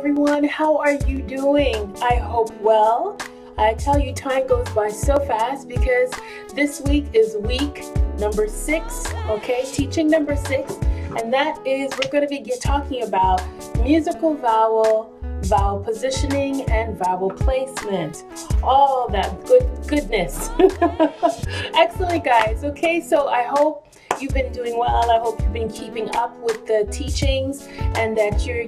everyone. How are you doing? I hope well. I tell you, time goes by so fast because this week is week number 6, okay? Teaching number 6. And that is, we're going to be talking about musical vowel, vowel positioning, and vowel placement. All that goodness. Excellent, guys. Okay, so I hope you've been doing well. I hope you've been keeping up with the teachings and that you're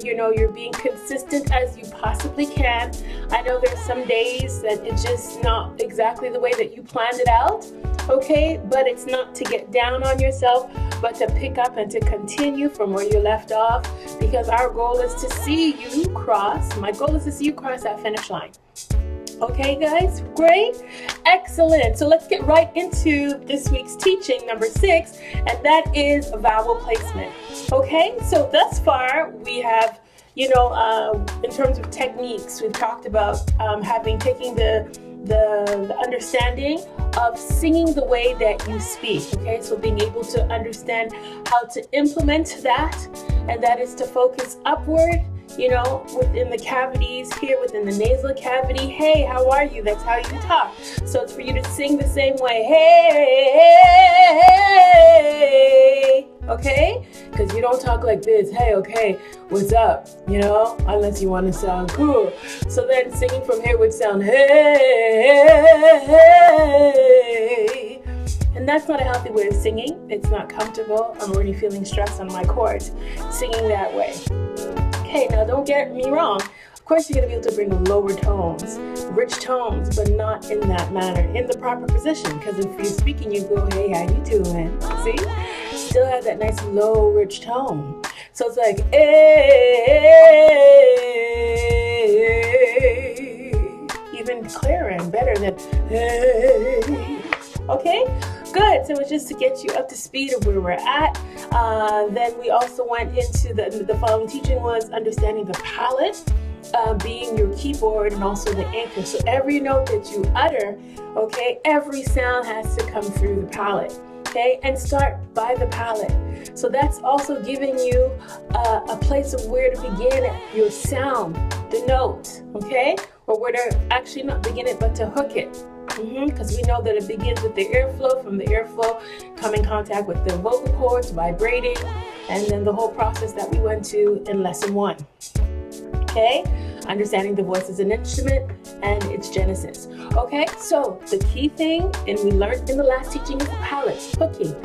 being consistent as you possibly can. I know there's some days that it's just not exactly the way that you planned it out, okay? But it's not to get down on yourself, but to pick up and to continue from where you left off, because our goal is to see you cross. My goal is to see you cross that finish line. Okay, guys, great, excellent. So let's get right into this week's teaching, number 6, and that is vowel placement. Okay, so thus far we have, in terms of techniques, we've talked about taking the understanding of singing the way that you speak. Okay, so being able to understand how to implement that, and that is to focus upward. Within the cavities here, within the nasal cavity. Hey, how are you? That's how you talk. So it's for you to sing the same way. Hey, okay? Because you don't talk like this. Hey, okay, what's up? Unless you want to sound cool. So then singing from here would sound hey. And that's not a healthy way of singing. It's not comfortable. I'm already feeling stress on my cords singing that way. Okay, now don't get me wrong. Of course, you're going to be able to bring lower tones, rich tones, but not in that manner, in the proper position. Because if you're speaking, you go, hey, how you doing? See? Still have that nice low, rich tone. So it's like, hey, even clearer and better than, hey. Okay? Good. So it's just to get you up to speed of where we're at. Then we also went into the following teaching was understanding the palate, being your keyboard and also the anchor. So every note that you utter, okay, every sound has to come through the palate. Okay, and start by the palate. So that's also giving you a place of where to begin your sound, the note, okay, or where to actually not begin it, but to hook it. Because we know that it begins with the airflow, from the airflow come in contact with the vocal cords, vibrating, and then the whole process that we went to in lesson 1. Okay, understanding the voice as an instrument and its genesis. Okay, so the key thing, and we learned in the last teaching, is the palate, hooking,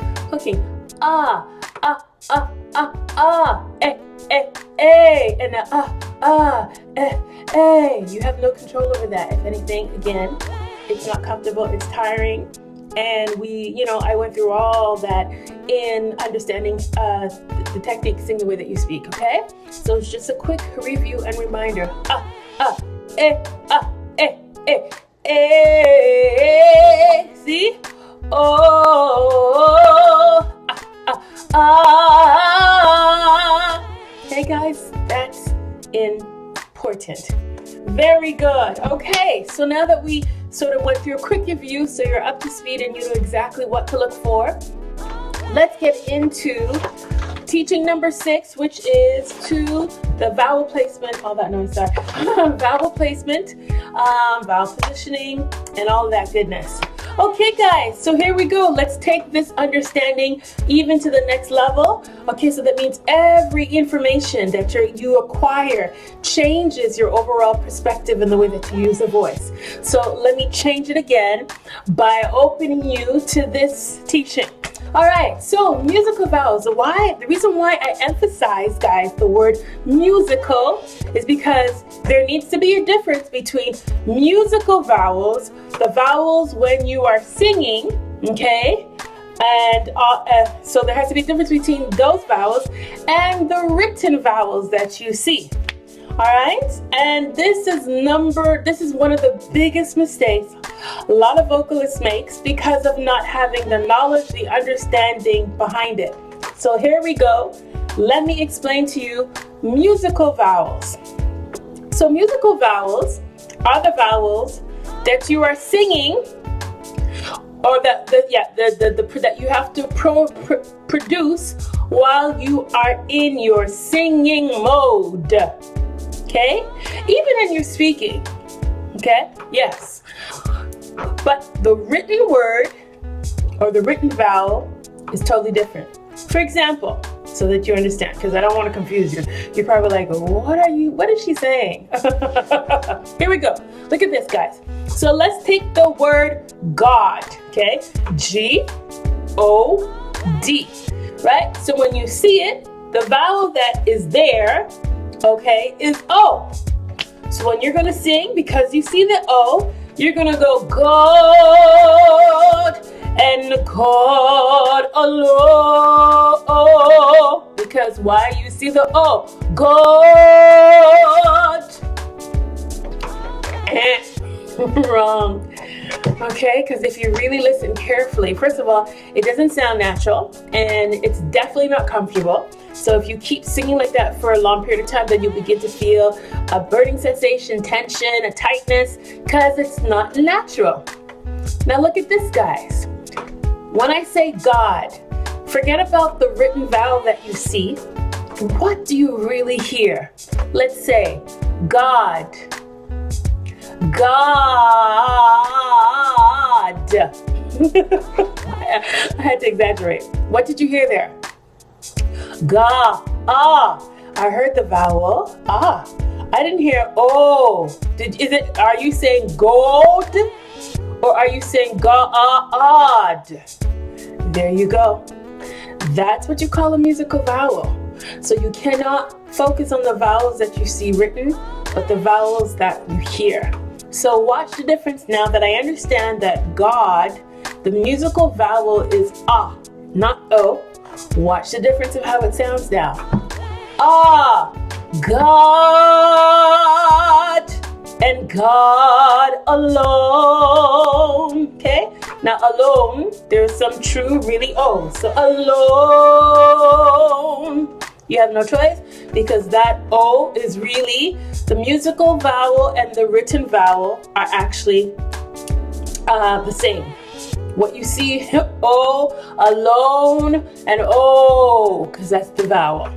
and you have no control over that. If anything, again, it's not comfortable, it's tiring, and I went through all that in understanding the technique, sing the way that you speak, okay? So it's just a quick review and reminder. See? Hey guys, that's important. Very good. Okay, so now that we sort of went through a quick review, so you're up to speed and you know exactly what to look for, let's get into teaching number 6, which is to the vowel placement, vowel placement, vowel positioning, and all of that goodness. Okay, guys, so here we go. Let's take this understanding even to the next level. Okay, so that means every information that you acquire changes your overall perspective in the way that you use a voice. So let me change it again by opening you to this teaching. All right, so musical vowels. The reason why I emphasize, guys, the word musical is because there needs to be a difference between musical vowels, the vowels when you are singing, okay? And so there has to be a difference between those vowels and the written vowels that you see. All right, and this is one of the biggest mistakes a lot of vocalists makes because of not having the knowledge, the understanding behind it. So here we go. Let me explain to you musical vowels. So musical vowels are the vowels that you are singing, or that you have to produce while you are in your singing mode. okay? Even in your speaking, okay? Yes. But the written word or the written vowel is totally different. For example, so that you understand, because I don't want to confuse you. You're probably like, what is she saying? Here we go. Look at this, guys. So let's take the word God, okay? G-O-D, right? So when you see it, the vowel that is there, okay, is O. So when you're going to sing, because you see the O, you're going to go God and God alone. Because why? You see the O. God. Wrong. Okay, because if you really listen carefully, first of all, it doesn't sound natural and it's definitely not comfortable. So if you keep singing like that for a long period of time, then you'll begin to feel a burning sensation, tension, a tightness, because it's not natural. Now look at this, guys. When I say God, forget about the written vowel that you see. What do you really hear? Let's say God. God. I had to exaggerate. What did you hear there? Ga. Ah. I heard the vowel. Ah. I didn't hear oh. Are you saying gold? Or are you saying God? There you go. That's what you call a musical vowel. So you cannot focus on the vowels that you see written, but the vowels that you hear. So watch the difference now that I understand that God, the musical vowel is ah, not o. Watch the difference of how it sounds now. Ah, God and God alone. Okay? Now alone, there's some true really O. So alone. You have no choice because that O is really the musical vowel and the written vowel are actually the same. What you see, O, alone, and O, because that's the vowel.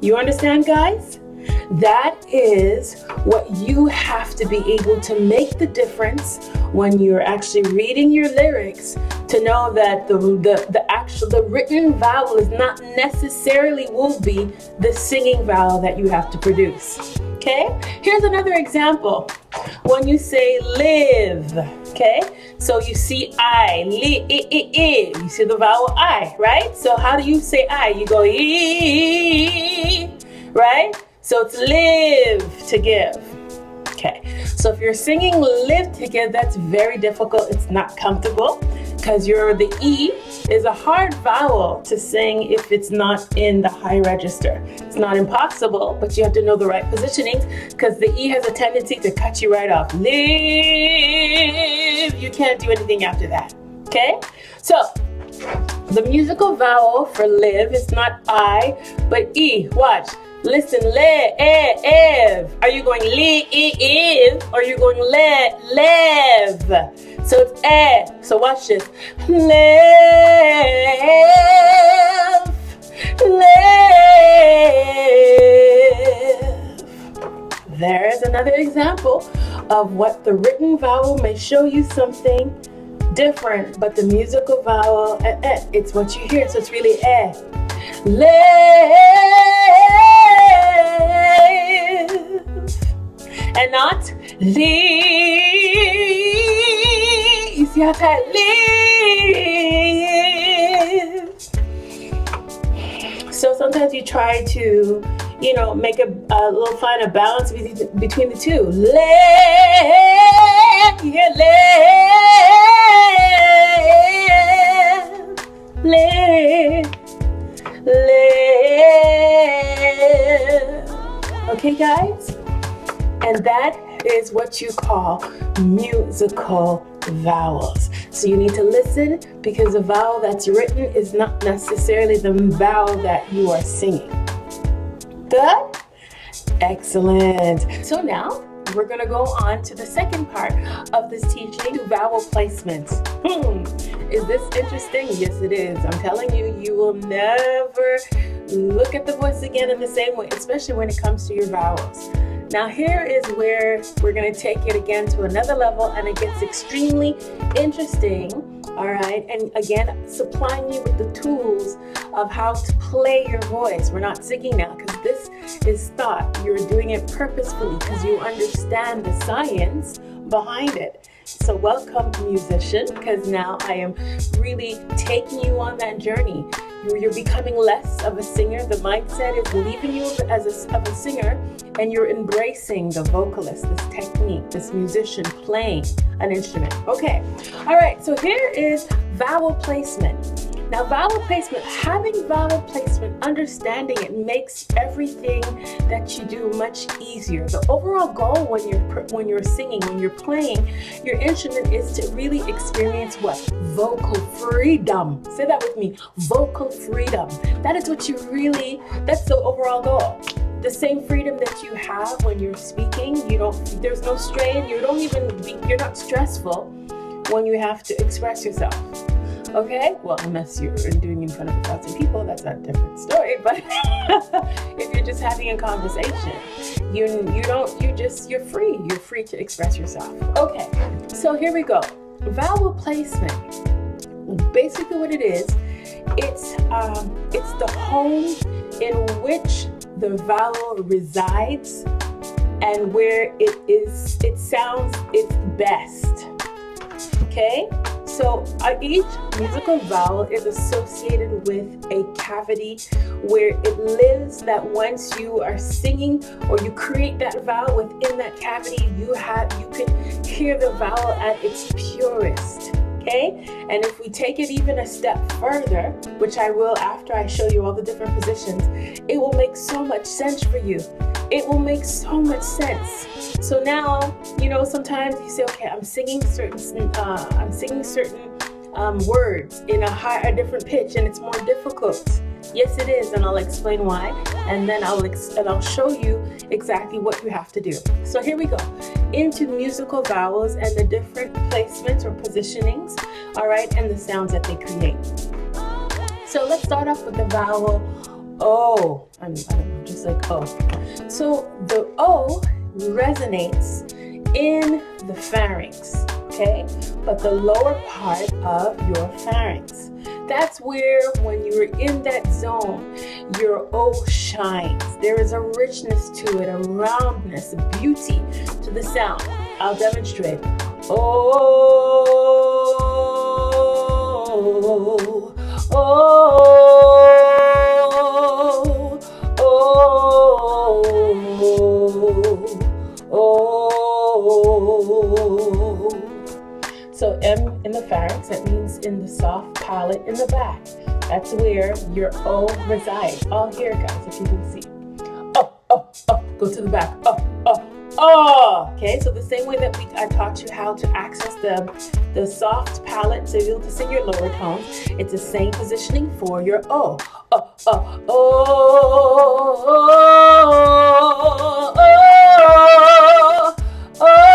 You understand, guys? That is what you have to be able to make the difference when you're actually reading your lyrics, to know that the written vowel is not necessarily will be the singing vowel that you have to produce. Okay? Here's another example. When you say live, okay? So you see I, you see the vowel I, right? So how do you say I? You go E, right? So it's live to give. Okay, so if you're singing live to give, that's very difficult. It's not comfortable because the E is a hard vowel to sing if it's not in the high register. It's not impossible, but you have to know the right positionings because the E has a tendency to cut you right off. Live, you can't do anything after that. Okay, so the musical vowel for live is not I, but E. Watch. Listen, live. Are you going live or are you going live? So it's So watch this. Live. There is another example of what the written vowel may show you something different, but the musical vowel, it's what you hear. So it's really live and not leave. You see how that live. So sometimes you try to, make a little find a balance between the two. Live, you hear live. Okay, guys? And that is what you call musical vowels. So you need to listen because the vowel that's written is not necessarily the vowel that you are singing. Good? Excellent. So now we're going to go on to the second part of this teaching, vowel placement. Is this interesting? Yes, it is. I'm telling you, you will never look at the voice again in the same way, especially when it comes to your vowels. Now here is where we're going to take it again to another level, and it gets extremely interesting. All right, and again, supplying you with the tools of how to play your voice. We're not singing now because this is thought. You're doing it purposefully because you understand the science behind it. So welcome, musician, because now I am really taking you on that journey. You're becoming less of a singer. The mindset is leaving you as a singer, and you're embracing the vocalist, this technique, this musician playing an instrument. Okay, all right, so here is vowel placement. Now, vowel placement, having vowel placement, understanding it makes everything that you do much easier. The overall goal when you're singing, when you're playing your instrument, is to really experience what? Vocal freedom. Say that with me. Vocal freedom. That is what that's the overall goal. The same freedom that you have when you're speaking, there's no strain, you're not stressful when you have to express yourself. Okay, well, unless you're doing it in front of 1,000 people, that's a different story. But if you're just having a conversation, you're free. You're free to express yourself. Okay, so here we go. Vowel placement. Basically, what it is, it's the home in which the vowel resides and where it sounds its best. Okay. So each musical vowel is associated with a cavity where it lives, that once you are singing or you create that vowel within that cavity, you can hear the vowel at its purest. Okay? And if we take it even a step further, which I will after I show you all the different positions, it will make so much sense for you. It will make so much sense. So now, sometimes you say, okay, I'm singing certain words in a different pitch, and it's more difficult. Yes, it is, and I'll explain why, and then I'll show you exactly what you have to do. So here we go into musical vowels and the different placements or positionings, all right, and the sounds that they create. So let's start off with the vowel O. I don't know, just like O. So the O resonates in the pharynx, okay? But the lower part of your pharynx. That's where, when you're in that zone, your O shines. There is a richness to it, a roundness, a beauty to the sound. I'll demonstrate. Oh, oh, oh. So M in the pharynx, that means in the soft palate in the back. That's where your O resides. All here, guys, if you can see. Oh, oh, oh. Go to the back. Oh, oh, oh. Okay, so the same way that I taught you how to access the soft palate to be able to sing your lower tones, it's the same positioning for your O. Oh, oh, oh, oh, oh, oh.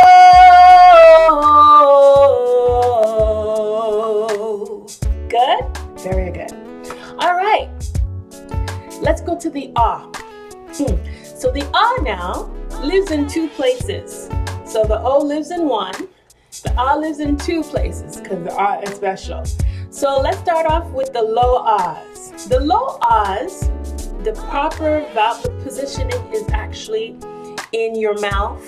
Good? Very good. All right. Let's go to the ah. So the ah now lives in two places. So the O lives in one. The ah lives in two places because the ah is special. So let's start off with the low ahs. The low ahs, the proper vowel positioning is actually in your mouth,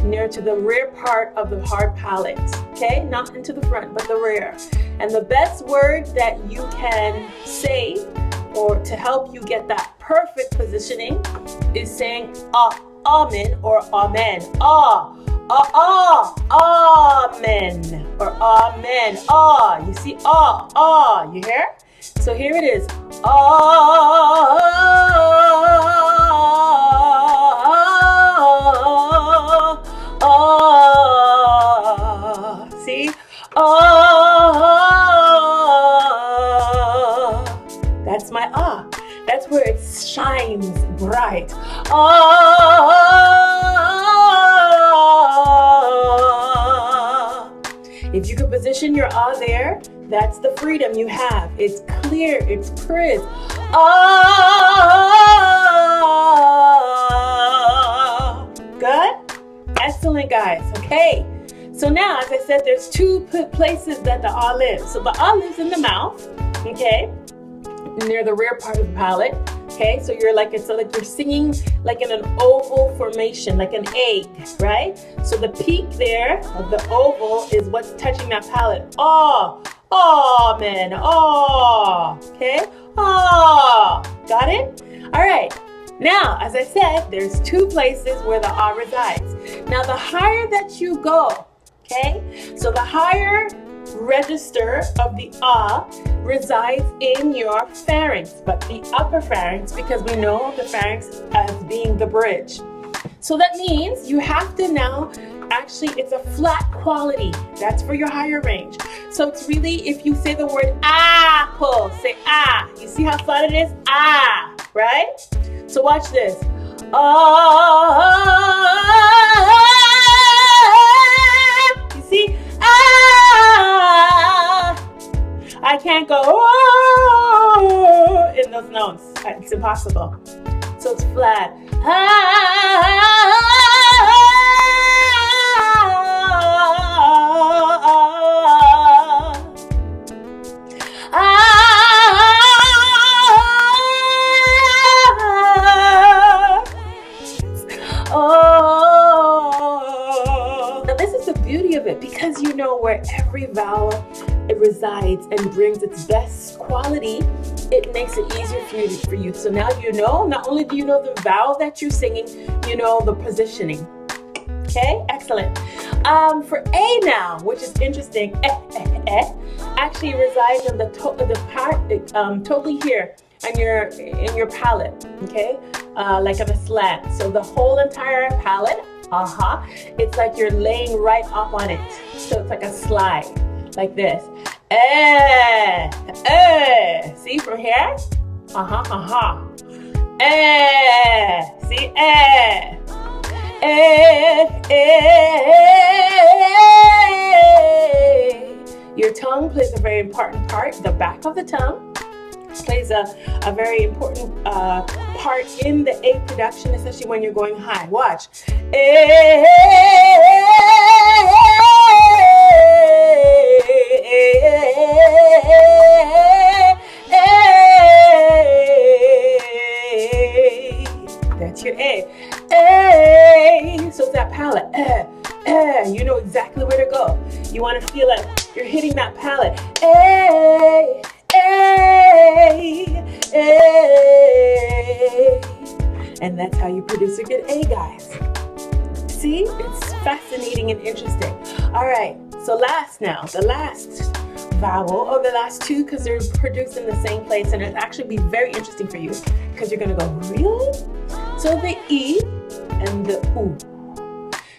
near to the rear part of the hard palate. Okay, not into the front, but the rear. And the best word that you can say, or to help you get that perfect positioning, is saying amen or amen. Amen or amen. You see, you hear? So here it is. See? That's my ah. That's where it shines bright. If you could position your ah there, that's the freedom you have. It's clear, it's crisp. guys. Okay. So now, as I said, there's two places that the ah lives. So the ah lives in the mouth, okay, near the rear part of the palate. Okay, so you're like, it's like you're singing like in an oval formation, like an egg, right? So the peak there of the oval is what's touching that palate. Oh, oh, man, oh, okay, oh, got it? All right. Now, as I said, there's two places where the ah resides. Now, the higher that you go, okay, so the higher register of the ah resides in your pharynx, but the upper pharynx, because we know the pharynx as being the bridge. So that means you have to now, actually, it's a flat quality. That's for your higher range. So it's really, if you say the word apple, say ah. You see how flat it is? Ah, right? So watch this. Ah, you see? Ah, I can't go oh, in those notes. It's impossible. So it's flat. Now this is the beauty of it, because you know where every vowel it resides and brings its best quality, it makes it easier for you. So now you know, not only do you know the vowel that you're singing, you know the positioning. Okay, excellent. For A now, which is interesting, actually resides in the part totally here in your palate. Okay, like on a slant. So the whole entire palate, it's like you're laying right up on it. So it's like a slide, like this. See from here? See, Your tongue plays a very important part. The back of the tongue plays a very important part in the A production, especially when you're going high. Watch. That's your A. So it's that palate. You know exactly where to go. You want to feel like you're hitting that palate. And that's how you produce a good A, guys. See? It's fascinating and interesting. All right. So the last vowel, or the last two, because they're produced in the same place, and it'll actually be very interesting for you, because you're going to go, really? So the E and the U.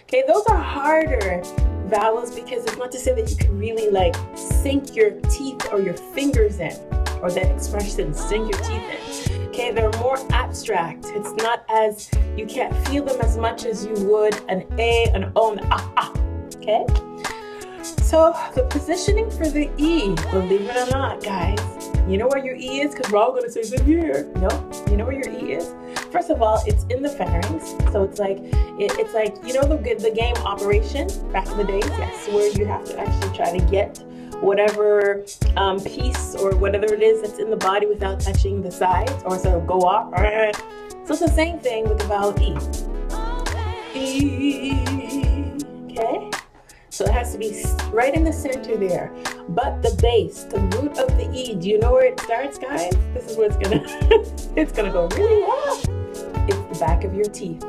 Okay, those are harder vowels, because it's not to say that you can really like sink your teeth or your fingers in, or that expression, sink your teeth in. Okay, they're more abstract. It's not as, you can't feel them as much as you would an A, an O, and an ah. Okay? So the positioning for the E, believe it or not, guys, you know where your E is? Because we're all going to say it's in here. No, you know where your E is? First of all, it's in the pharynx. So it's like, it's like, you know the game Operation back in the days? Yes, where you have to actually try to get whatever piece or whatever it is that's in the body without touching the sides, or so go off. So it's the same thing with the vowel E. E. Okay? So it has to be right in the center there. But the base, the root of the E, do you know where it starts, guys? This is where it's gonna it's gonna go really well. It's the back of your teeth.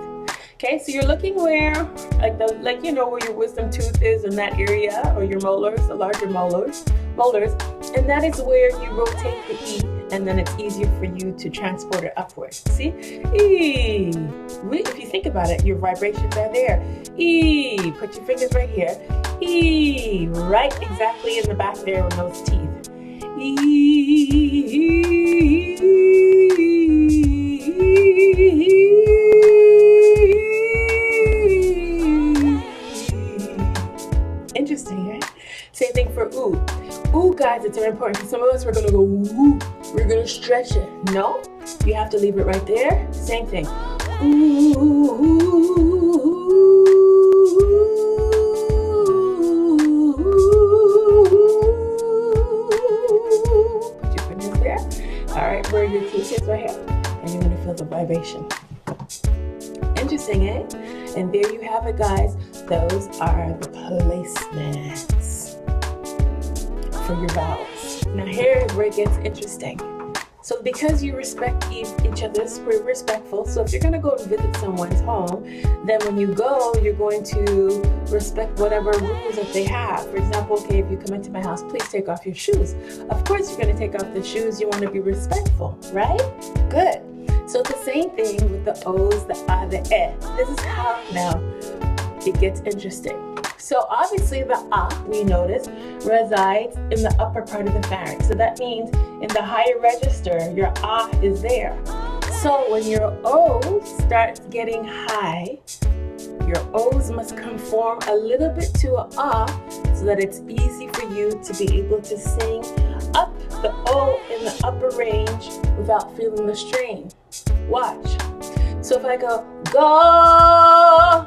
Okay, so you're looking where, like you know where your wisdom tooth is in that area, or your molars, the larger molars, and that is where you rotate the E, and then it's easier for you to transport it upwards. See? E. If you think about it, your vibrations are there. E. Put your fingers right here. E. Right exactly in the back there with those teeth. E. Interesting, right? Same thing for ooh. Ooh, guys, it's very important, because some of us are going to go ooh. We're going to stretch it. No, you have to leave it right there. Same thing. Ooh. feel the vibration. Interesting, eh? And there you have it, guys. Those are the placements for your vowels. Now here's where it gets interesting. So because you respect each other's, we're respectful. So if you're going to go and visit someone's home, then when you go, you're going to respect whatever rules that they have. For example, okay, if you come into my house, please take off your shoes. Of course, you're going to take off the shoes. You want to be respectful, right? Good. So it's the same thing with the O's, the A, the E. This is how now it gets interesting. So obviously the A, we notice, resides in the upper part of the pharynx. So that means in the higher register, your A is there. So when your O starts getting high, your O's must conform a little bit to a A so that it's easy for you to be able to sing up the O in the upper range without feeling the strain. Watch. So if I go,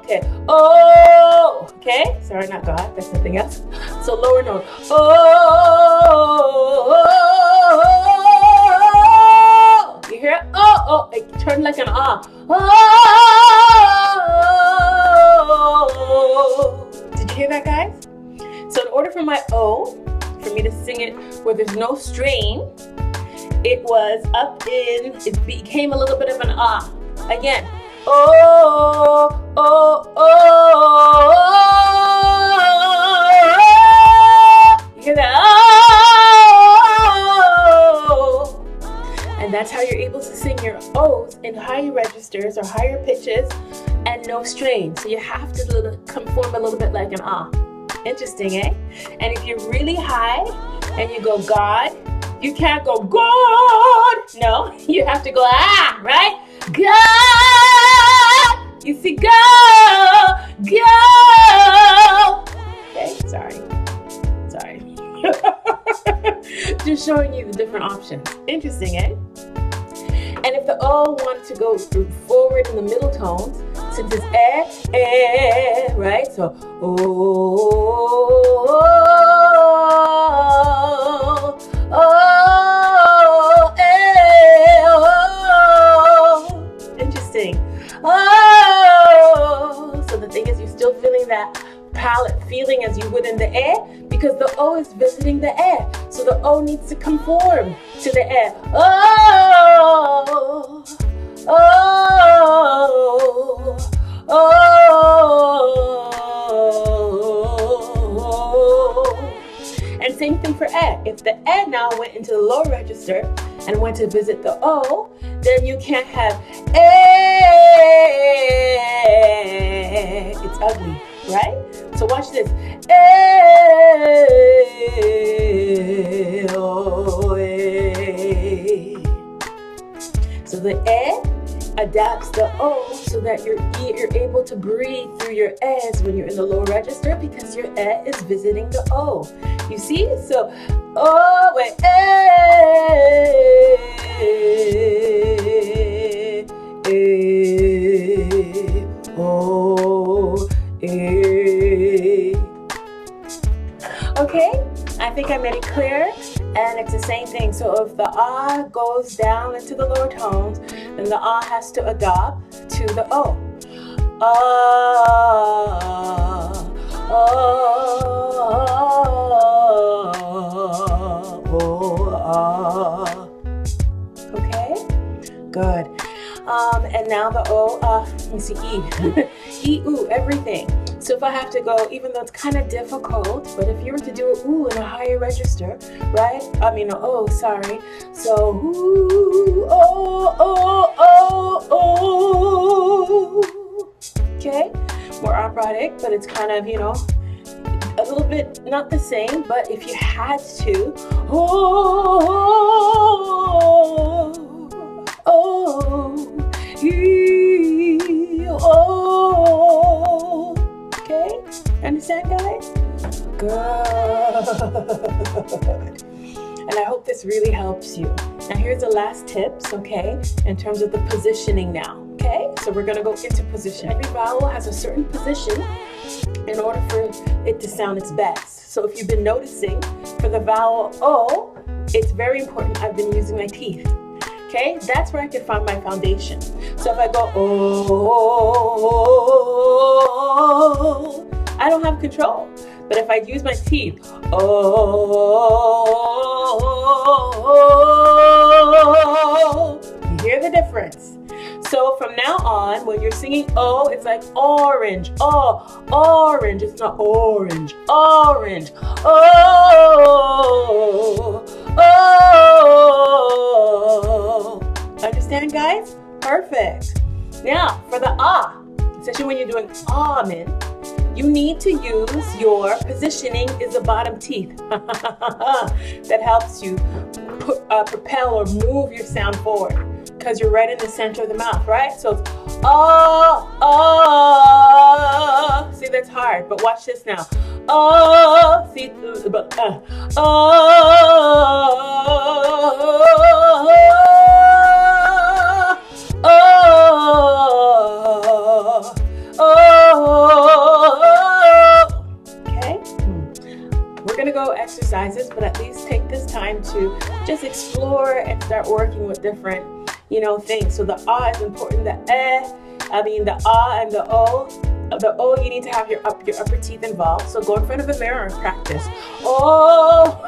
okay, oh, okay, sorry, not God, that's something else. So lower note, oh, you hear it? Oh, it turned like an ah. Oh, did you hear that, guys? So in order for my O, for me to sing it where there's no strain, it was up in, it became a little bit of an ah. Again, oh, oh, oh, oh, you hear that? Oh, and that's how you're able to sing your O's in higher registers or higher pitches and no strain. So you have to conform a little bit like an ah. Interesting, eh? And if you're really high and you go God, you can't go God. No, you have to go ah, right? God! You see, go! Go! Okay, sorry. Just showing you the different options. Interesting, eh? And if the O wanted to go forward in the middle tones, since it's right? So, interesting. Oh, so the thing is, you're still feeling that palate feeling as you would in the air because the O is visiting the air. So the O needs to conform to the air. Oh, oh, oh. And same thing for E. If the E now went into the low register and went to visit the O, then you can't have it's ugly, right? So watch this. So the E adapts the O so that you're able to breathe through your E's when you're in the low register because your E is visiting the O. You see? So, O, wait, O, Okay, I think I made it clear, and it's the same thing. So if the ah goes down into the lower tones, then the ah has to adopt to the O. Okay, good. And now the O, let me see, E. E, ooh, everything. So if I have to go, even though it's kind of difficult, but if you were to do a ooh in a higher register, right? I mean, oh, sorry. So, ooh, oh, oh, oh, oh. Okay, more operatic, but it's kind of, a little bit not the same, but if you had to, oh, oh, oh. Okay, understand, guys? Good. And I hope this really helps you. Now here's the last tips, okay, in terms of the positioning now, okay? So we're gonna go into position. Every vowel has a certain position in order for it to sound its best. So if you've been noticing, for the vowel O, it's very important I've been using my teeth. Okay, that's where I can find my foundation. So if I go, oh, I don't have control. But if I use my teeth, oh, you hear the difference. So from now on, when you're singing oh, it's like orange, oh, orange. It's not orange, orange, oh, oh. Understand, guys? Perfect. Now, for the ah, especially when you're doing amen, you need to use your positioning is the bottom teeth. That helps you propel or move your sound forward because you're right in the center of the mouth, right? So it's ah, ah. See, that's hard, but watch this now. Ah, see, but go exercises, but at least take this time to just explore and start working with different, things. So the ah is important. The the ah and the o. The o, you need to have your upper teeth involved. So go in front of a mirror and practice. Oh,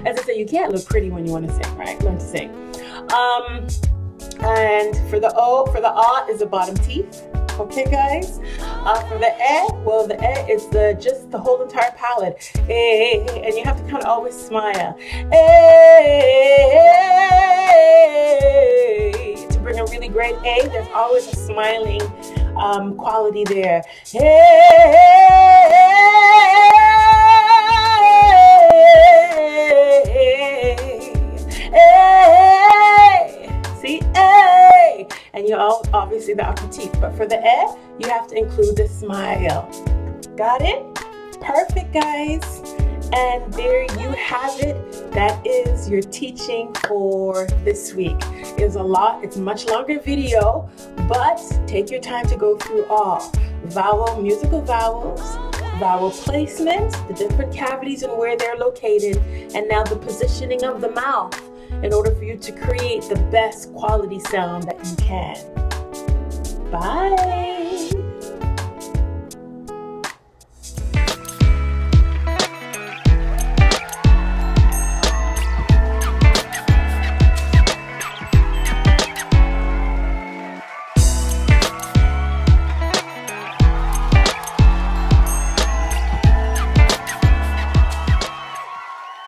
as I said, you can't look pretty when you want to sing, right? Learn to sing. And for the ah is the bottom teeth. Okay, guys. For the well, the is just the whole entire palate. And you have to kind of always smile. To bring a really great A, there's always a smiling quality there. See, A. And you all obviously the upper teeth, but for the you have to include the smile. Got it? Perfect, guys. And there you have it. That is your teaching for this week. It's a lot. It's a much longer video, but take your time to go through all vowel, musical vowels, vowel placement, the different cavities and where they're located, and now the positioning of the mouth in order for you to create the best quality sound that you can. Bye.